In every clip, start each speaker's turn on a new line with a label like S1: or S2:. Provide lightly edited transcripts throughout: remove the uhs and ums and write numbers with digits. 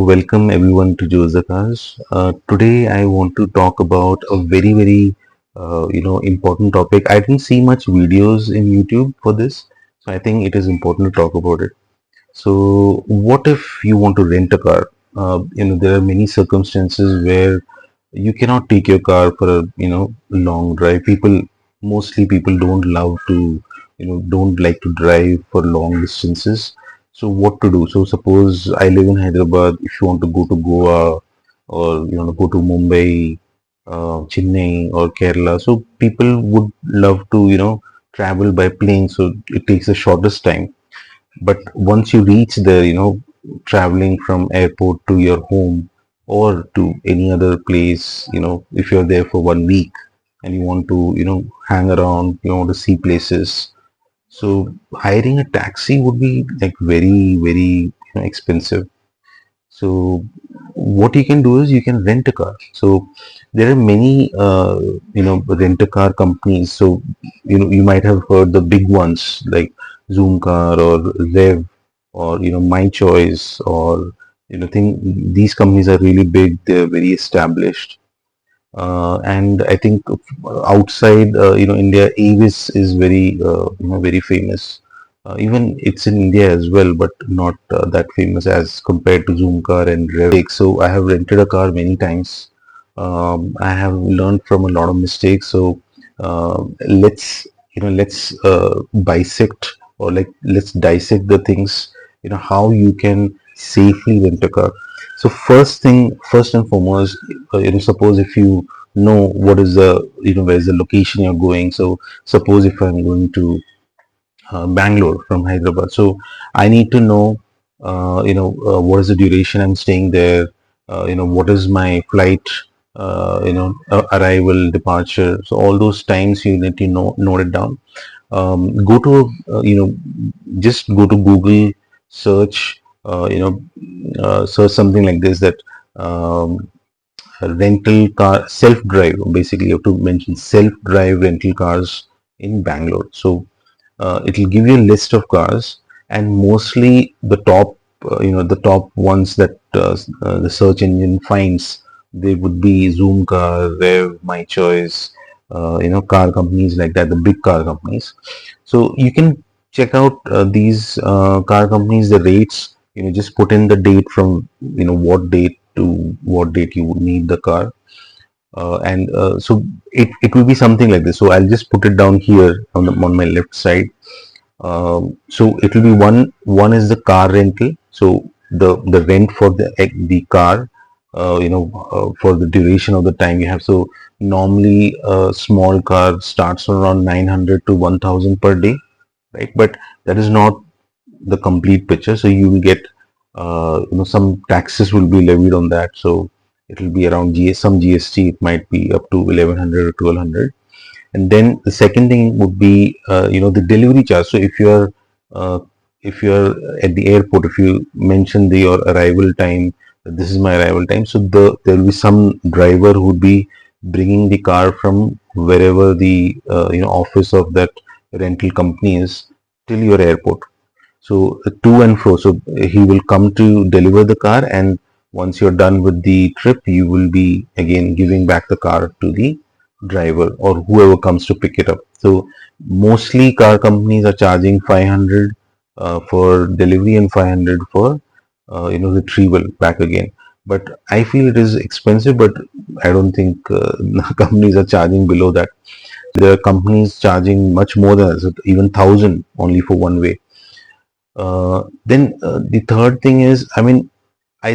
S1: welcome everyone to Choose the Cars. Today, I want to talk about a very important topic. I didn't see much videos in YouTube for this, so I think it is important to talk about it. So, what if you want to rent a car? There are many circumstances where you cannot take your car for a long drive. Mostly people don't love to don't like to drive for long distances. So what to do? So suppose I live in Hyderabad. If you want to go to Goa or you want to go to Mumbai, Chennai or Kerala, so people would love to travel by plane. So it takes the shortest time. But once you reach there, traveling from airport to your home or to any other place, if you're there for 1 week and you want to, hang around, you want to see places. So hiring a taxi would be like very expensive. So what you can do is you can rent a car. So there are many rent a car companies. So you might have heard the big ones like Zoom Car or Rev or My Choice or think these companies are really big. They're very established. And I think outside India, Avis is very famous. Even it's in India as well, but not that famous as compared to Zoom Car and Rev. So I have rented a car many times. I have learned from a lot of mistakes. So let's bisect or like let's dissect the things. How you can safely rent a car. So first and foremost, suppose if you know what is the where's the location you're going. So suppose if I'm going to Bangalore from Hyderabad. So I need to know, what is the duration I'm staying there. What is my flight, arrival, departure. So all those times you need to note it down. Go to, just go to Google, search, search something like this that rental car self-drive. Basically, you have to mention self-drive rental cars in Bangalore. So it will give you a list of cars, and mostly the top the top ones that the search engine finds, they would be Zoom Car, Rev, My Choice, car companies like that, the big car companies. So you can check out these car companies, the rates. Just put in the date from what date to what date you would need the car, and so it will be something like this. So I'll just put it down here on my left side. So it will be one is the car rental. So the rent for the car, for the duration of the time you have. So normally a small car starts around 900 to 1000 per day, right? But that is not the complete picture. So you will get some taxes will be levied on that. So it will be around some GST. It might be up to 1100 or 1200. And then the second thing would be the delivery charge. So if you're at the airport, if you mention your arrival time, this is my arrival time, so there will be some driver who would be bringing the car from wherever the office of that rental company is till your airport. So to and fro. So he will come to deliver the car, and once you're done with the trip, you will be again giving back the car to the driver or whoever comes to pick it up. So mostly car companies are charging 500 for delivery and 500 for retrieval back again. But I feel it is expensive, but I don't think companies are charging below that. There are companies charging much more than that, even 1000 only for one way. Then the third thing is, I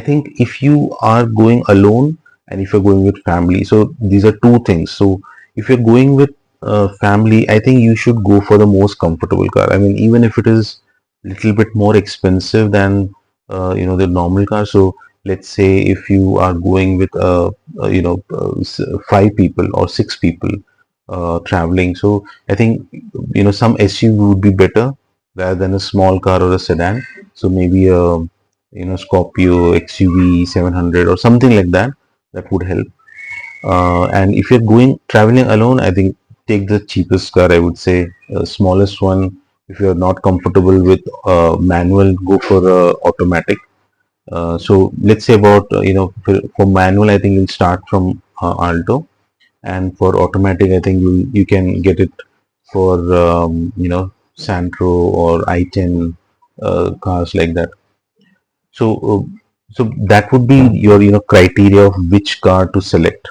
S1: think if you are going alone and if you're going with family, so these are two things. So if you're going with family, I think you should go for the most comfortable car. Even if it is a little bit more expensive than the normal car. So let's say if you are going with 5 people or 6 people traveling, so I think some SUV would be better rather than a small car or a sedan. So maybe a Scorpio XUV 700 or something like that. That would help. And if you're traveling alone, I think take the cheapest car. I would say smallest one. If you're not comfortable with manual, go for automatic. So let's say about for manual, I think you'll start from Alto, and for automatic, I think you can get it for Santro or i10 cars like that. So so that would be your criteria of which car to select.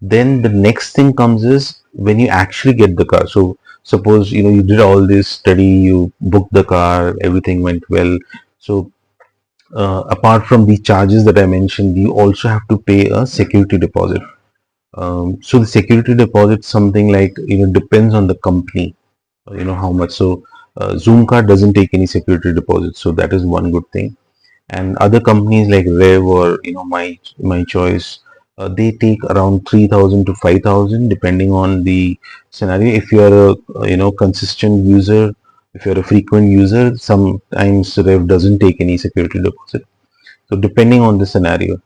S1: Then the next thing comes is when you actually get the car. So suppose you did all this study, you booked the car, everything went well. So apart from the charges that I mentioned, you also have to pay a security deposit. So the security deposit, something like depends on the company, how much. So Zoom card doesn't take any security deposit, so that is one good thing. And other companies like Rev or my choice, they take around 3,000 to 5,000 depending on the scenario. If you are a consistent user, if you're a frequent user, sometimes Rev doesn't take any security deposit. So depending on the scenario.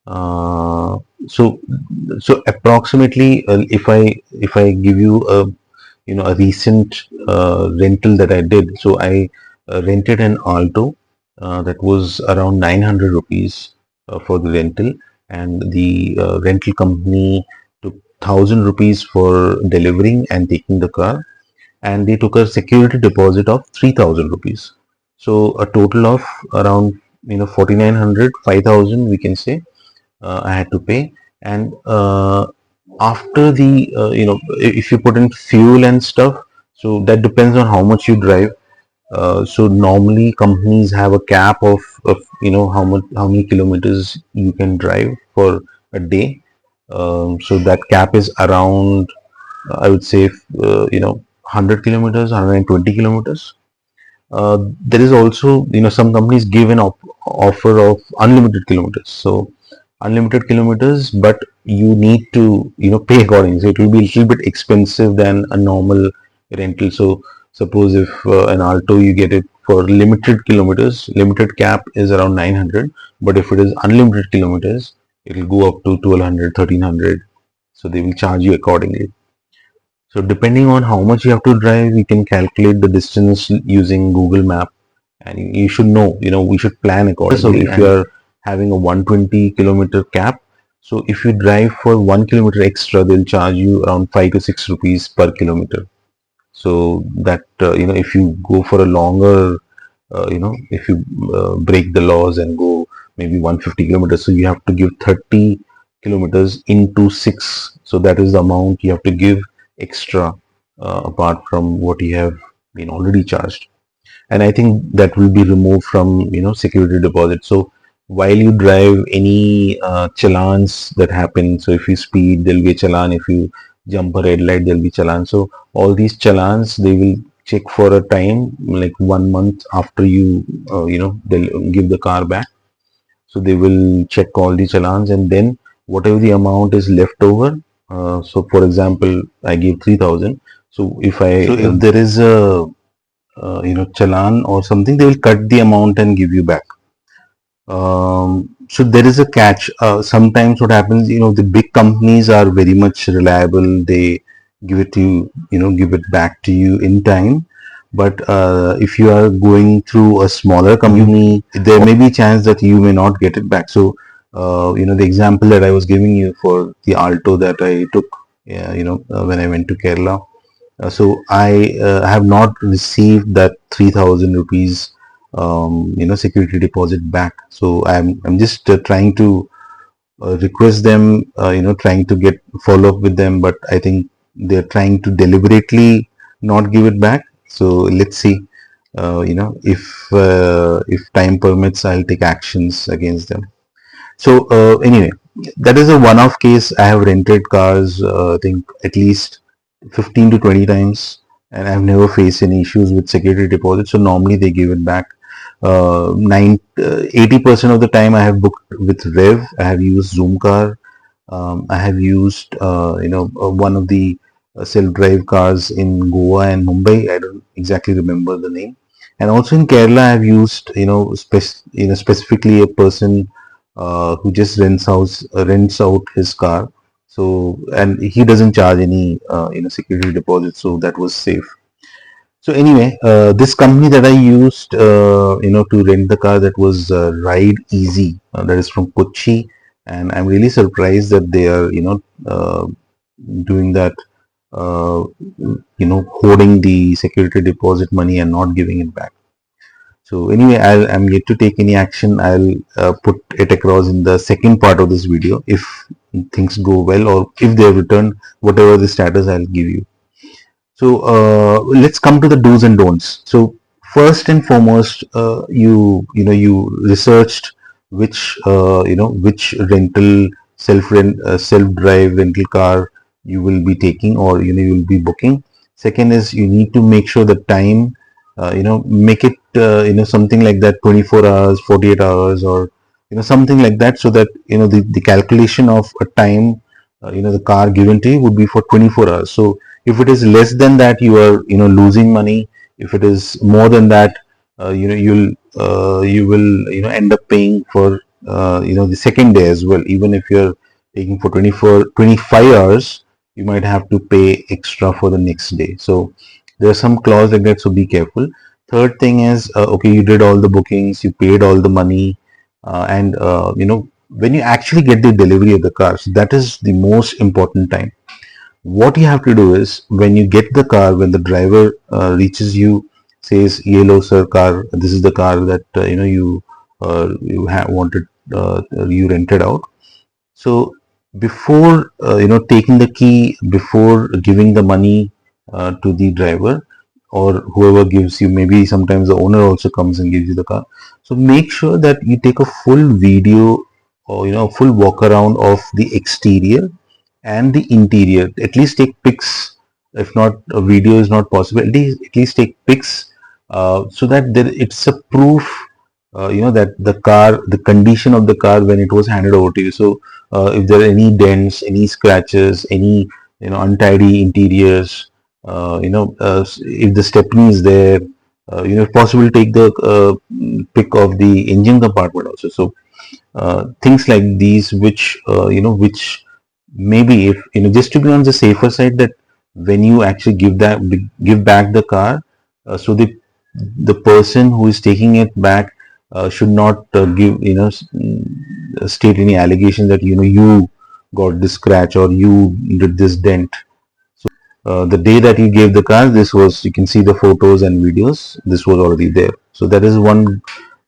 S1: uh, so approximately, if I give you a recent rental that I did. So I rented an Alto that was around 900 rupees for the rental, and the rental company took 1,000 rupees for delivering and taking the car, and they took a security deposit of 3,000 rupees. So a total of around 4,900, 5,000 we can say I had to pay. And after the if you put in fuel and stuff, so that depends on how much you drive. So normally companies have a cap of how many kilometers you can drive for a day. So that cap is around, I would say, 100 kilometers, 120 kilometers. There is also, some companies give an offer of unlimited kilometers. So unlimited kilometers, but you need to, pay accordingly. So it will be a little bit expensive than a normal rental. So suppose if an Alto you get it for limited kilometers, limited cap is around 900, but if it is unlimited kilometers, it will go up to 1200, 1300. So they will charge you accordingly. So depending on how much you have to drive, we can calculate the distance using Google Map, and you should know, we should plan accordingly. So if you are having a 120 kilometer cap, so if you drive for 1 kilometer extra, they'll charge you around 5 to 6 rupees per kilometer. So that if you go for a longer, if you break the laws and go maybe 150 kilometers, so you have to give 30 kilometers into 6. So that is the amount you have to give extra, apart from what you have been already charged. And I think that will be removed from security deposit. So while you drive, any challans that happen, so if you speed, there'll be a challan. If you jump a red light, there'll be challan. So all these challans, they will check for a time like 1 month after you they'll give the car back. So they will check all the challans, and then whatever the amount is left over, so for example, I gave 3,000. So if there is a challan or something, they will cut the amount and give you back. So there is a catch. Sometimes what happens, the big companies are very much reliable. They give it to you, give it back to you in time. But if you are going through a smaller company, there may be a chance that you may not get it back. So, the example that I was giving you for the Alto that I took, when I went to Kerala. So I have not received that 3,000 rupees, security deposit back. So I'm just trying to request them, trying to get follow up with them, but I think they're trying to deliberately not give it back. So let's see, if time permits, I'll take actions against them. So anyway, that is a one-off case. I have rented cars, I think at least 15 to 20 times, and I've never faced any issues with security deposit. So normally they give it back. 80% of the time I have booked with Rev. I have used Zoom Car. I have used one of the self-drive cars in Goa and Mumbai. I don't exactly remember the name. And also in Kerala, I have used specifically a person who just rents out his car. So, and he doesn't charge any security deposit, so that was safe. So anyway, this company that I used, to rent the car, that was Ride Easy. That is from Kochi, and I'm really surprised that they are, doing that. Uh, Hoarding the security deposit money and not giving it back. So anyway, I'm yet to take any action. I'll put it across in the second part of this video if things go well, or if they return whatever the status, I'll give you. So let's come to the do's and don'ts. So first and foremost, you researched which rental self drive rental car you will be taking, or you will be booking. Second is, you need to make sure the time, make it something like that, 24 hours, 48 hours, or something like that, so that the calculation of a time, the car given to you would be for 24 hours. So if it is less than that, you are losing money. If it is more than that, you will end up paying for the second day as well. Even if you're taking for 25 hours, you might have to pay extra for the next day. So there are some clause like that, so be careful. Third thing is, okay, you did all the bookings, you paid all the money, and when you actually get the delivery of the car, so that is the most important time. What you have to do is, when you get the car, when the driver reaches you, says, "Yellow sir, car. This is the car that you have wanted, you rented out." So before taking the key, before giving the money to the driver or whoever gives you, maybe sometimes the owner also comes and gives you the car. So make sure that you take a full video, or full walk around of the exterior and the interior. At least take pics. If not, a video is not possible, at least take pics, so that it's a proof, that the condition of the car when it was handed over to you. So if there are any dents, any scratches, any untidy interiors, if the stepney is there, if possible, take the pic of the engine compartment also. So things like these, which maybe, if just to be on the safer side, that when you actually give back the car, so the person who is taking it back should not give state any allegation that you got this scratch or you did this dent. The day that you gave the car, this was, you can see the photos and videos, this was already there. So that is one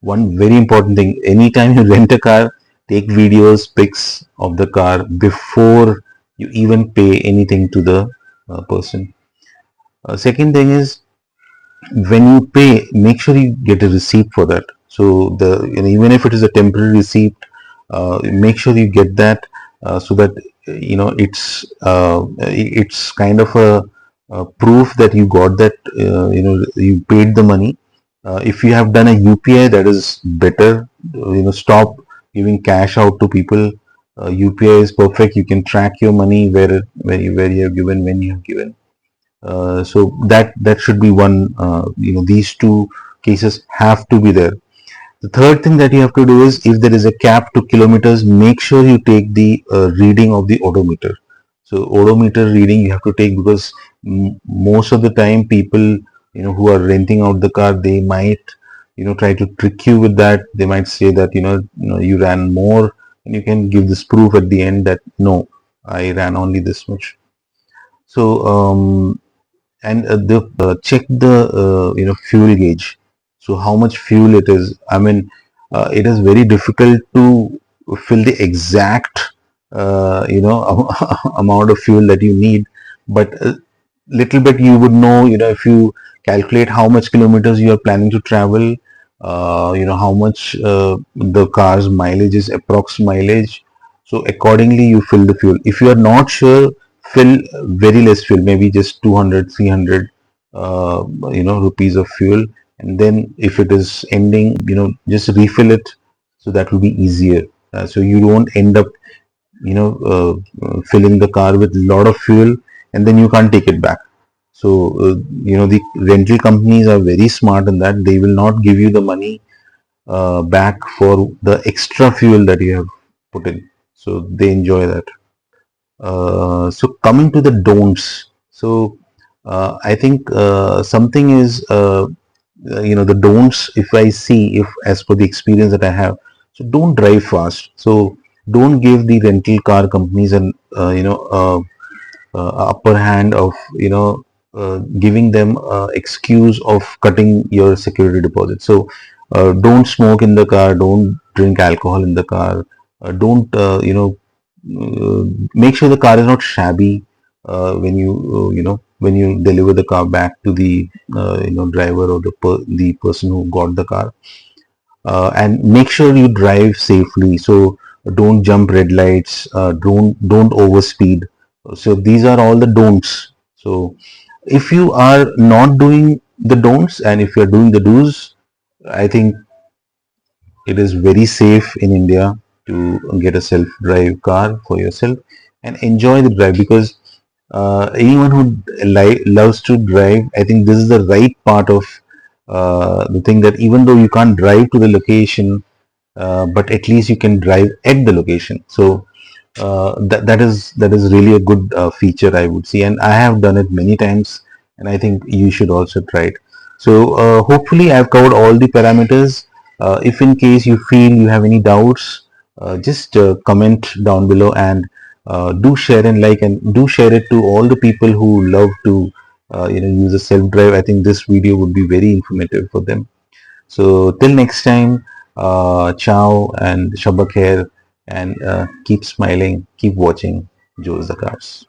S1: very important thing. Anytime you rent a car, take videos, pics of the car before you even pay anything to the person. Second thing is, when you pay, make sure you get a receipt for that. So even if it is a temporary receipt, make sure you get that, so that it's kind of a proof that you got that, you paid the money. If you have done a UPI, that is better. Stop giving cash out to people. UPI is perfect. You can track your money, where you have given, when you have given. So that should be one. These two cases have to be there. The third thing that you have to do is, if there is a cap to kilometers, make sure you take the reading of the odometer. So odometer reading you have to take, because most of the time people who are renting out the car, they might try to trick you with that. They might say that you ran more, and you can give this proof at the end that no, I ran only this much. So and the check the fuel gauge. So how much fuel it is. I mean, it is very difficult to fill the exact amount of fuel that you need, but little bit you would know, if you calculate how much kilometers you are planning to travel, how much the car's mileage is, approx mileage. So accordingly you fill the fuel. If you are not sure, fill very less fuel, maybe just 200, 300 rupees of fuel, and then if it is ending, just refill it. So that will be easier, so you don't end up filling the car with a lot of fuel, and then you can't take it back. So the rental companies are very smart in that they will not give you the money back for the extra fuel that you have put in. So they enjoy that. So coming to the don'ts. So I think something is the don'ts. If I see, if as per the experience that I have, so don't drive fast. So don't give the rental car companies an upper hand of giving them excuse of cutting your security deposit. So don't smoke in the car, don't drink alcohol in the car, don't make sure the car is not shabby when when you deliver the car back to the driver or the person who got the car, and make sure you drive safely. So don't jump red lights, don't overspeed. So these are all the don'ts. So if you are not doing the don'ts and if you are doing the do's, I think it is very safe in India to get a self-drive car for yourself and enjoy the drive, because anyone who loves to drive, I think this is the right part of the thing, that even though you can't drive to the location, but at least you can drive at the location. So that is really a good feature, I would say, and I have done it many times, and I think you should also try it. So hopefully I've covered all the parameters. If in case you feel you have any doubts, just comment down below, and do share and like, and do share it to all the people who love to use a self drive. I think this video would be very informative for them. So till next time, ciao and shabak khair, and keep smiling, keep watching Joe's the Cars.